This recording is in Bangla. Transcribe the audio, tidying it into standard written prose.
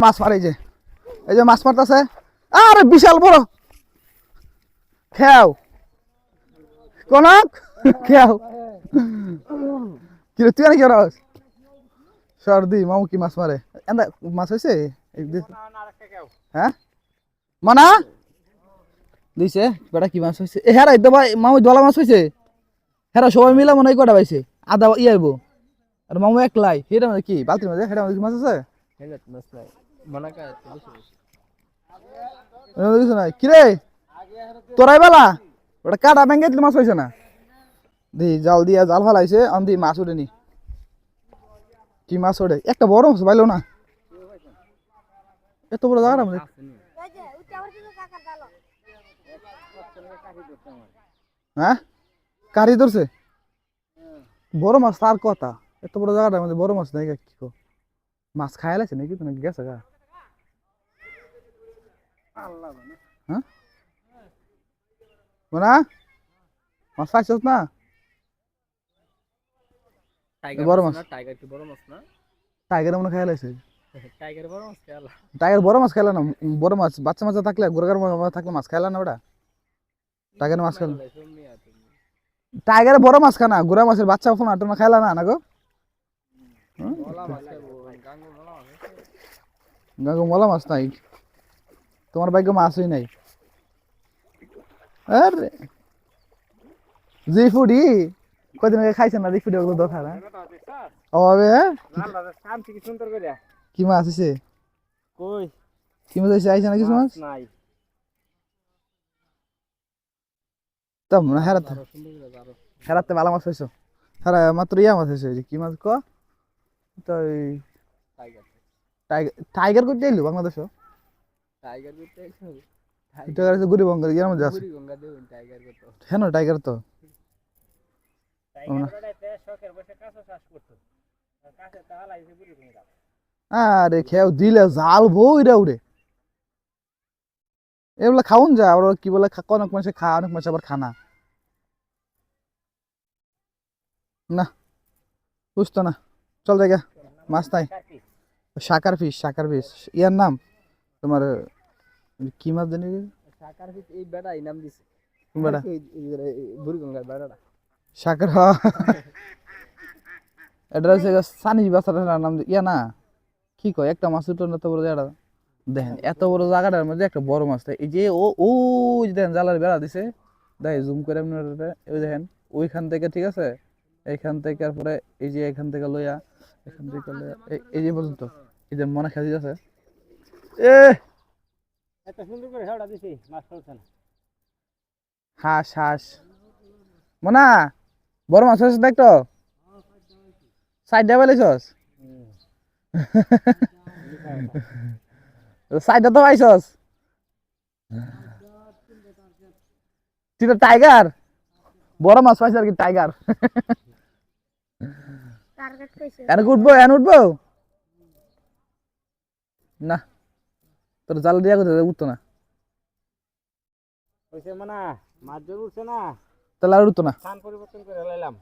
মাছ মারে এই যে মাছ মারতেছে। আরে বিশাল বড় খেয়াও কনক খেয়াও কি রে, তুই আর কি করস? সর্দি মামু কি মাছ মারে? এন্দা মাছ হয়েছে? হ্যাঁ মানা দিছে বেটা কি মাছ হয়েছে? এ হেরা তো ভাই মামু দলা মাছ হয়েছে। হেরা সবাই মিলা মনে হয় কটা পাইছে, আদা ইয়ে আইবো। আর মামু একলাই হেটা মানে কি বালতির মাঝে হেটা কি মাছ আছে? কিছু নাই কিরে তোরাই বেলা ওটা কাটা ব্যাঙ্গে মাছ হয়েছে না দি জাল দিয়া জাল ফালাইছে আন্দি মাছ উঠেনি। কি মাছ ওঠে? একটা বড় মাছ পাইলো না, এত বড় জায়গা আমাদের। হ্যাঁ কারি ধরছে বড় মাছ, তার কথা এত বড় জায়গাটার মধ্যে বড় মাছ নাই কি কো? মাছ খাই লাইছে নাকি তো নাকি গেছে গা? হ্যাঁ না মাছ পাইছস না? বড় মাছ টাইগার মনে খাই লাইছে। টাইগার বড় মাছ খাইলা না? বড় মাছ বাচ্চা মাছ থাকলে গোরগার থাকলে মাছ খাইলা না ওটা? টাইগার মাছ খাইলা? টাইগারে বড় মাছ খানা, গোরা মাছের বাচ্চা ফোন আটনা খাইলা না না গো? গাঙ্গো মলা মাছ নাই, তোমার ভাগ্য মাছই নাই। আরে জি ফুডি কদিন আগে খাইছেন না? জি ফুডি ওগুলো দেখা না অবে কি মাছ আছে? কি মাছ আছে? আইছে না কিছু মাছ তেমন হেরাতে হেরাতে ভালো মাছ হয়েছ। হ্যাঁ মাত্র ইয়া মাছ হয়েছে কি মাছ ক তো টাইগার করতে এলো বাংলাদেশ গুড়ি বঙ্গাল ইয়ার মধ্যে আছে। হ্যাঁ টাইগার তো আরে খেয়াও দিলে জাল বইরা উড়ে এগুলা খাওন যায় আবার কি বলে অনেক মানুষে খা অনেক মানুষ আবার খানা না বুঝতো না। চল জায়গা মাছ নাই। শাকার ফিশ ইয়ার নাম তোমার কি মাছ জানি কোন বেটা শাকার এটা হচ্ছে সানি বাচ্চাটার নাম ইয়া না কি কয় একটা মাছ উঠো না তো বড় জায়গাটা দেখেন এত বড় জায়গাটার মধ্যে একটা বড় মাছ এই যে ও যে দেখেন জালার বেড়া দিছে দেখেন জুম করে আপনারা ওই দেখেন ওইখান থেকে ঠিক আছে এইখান থেকে তারপরে এই যে এখান থেকে লইয়া এখান থেকে লইয়া এই যে পর্যন্ত এই যে মনে খাদি আছে এ এত সুন্দর করে হেওড়া দিছি মাছ ফেলছে না। হাঁস হাঁস মনা বড় মাছ আছে দেখ তো সাইড ডাবে লাইছস সাইডে তো পাইছস তুই তো টাইগার বড় মাছ পাইছ আর কি টাইগার এন উঠবো না তোর জাল দিয়া কোথায় উঠতো না মাছ জোর উঠছে না তাহলে আর উঠতো না। স্থান পরিবর্তন করে লাইলাম।